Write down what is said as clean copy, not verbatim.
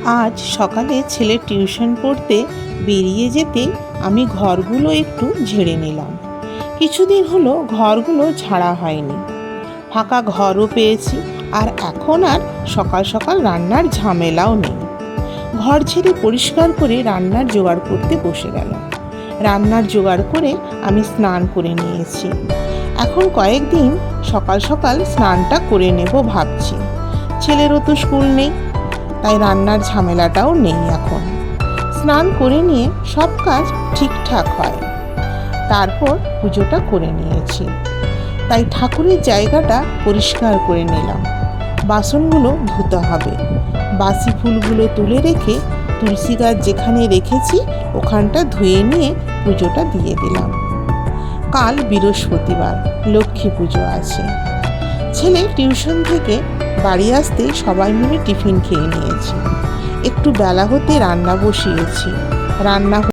আজ সকালে ছেলে টিউশন পড়তে বেরিয়ে যেতে আমি ঘরগুলো একটু ঝেড়ে নিলাম। কিছুদিন হলো ঘরগুলো ঝাড়া হয়নি, ফাঁকা ঘরও পেয়েছি। আর এখন আর সকাল সকাল রান্নার ঝামেলাও নেই। ঘর ঝেড়ে পরিষ্কার করে রান্নার জোগাড় করতে বসে গেলাম। রান্নার জোগাড় করে আমি স্নান করে নিয়েছি। এখন কয়েকদিন সকাল সকাল স্নানটা করে নেব ভাবছি। ছেলেরও তো স্কুল নেই, তাই রান্নার ঝামেলাটাও নেই। এখন স্নান করে নিয়ে সব কাজ ঠিকঠাক হয়। তারপর পুজোটা করে নিয়েছি, তাই ঠাকুরের জায়গাটা পরিষ্কার করে নিলাম। বাসনগুলো ধুতে হবে। বাসি ফুলগুলো তুলে রেখে তুলসী গাছ যেখানে রেখেছি ওখানটা ধুয়ে নিয়ে পুজোটা দিয়ে দিলাম। কাল বৃহস্পতিবার, লক্ষ্মী পুজো আছে। ছেলে টিউশন থেকে বাড়ি আসতে সবাই মিলে টিফিন খেয়ে নিয়েছি। একটু বেলা হতে রান্না বসিয়েছি। রান্না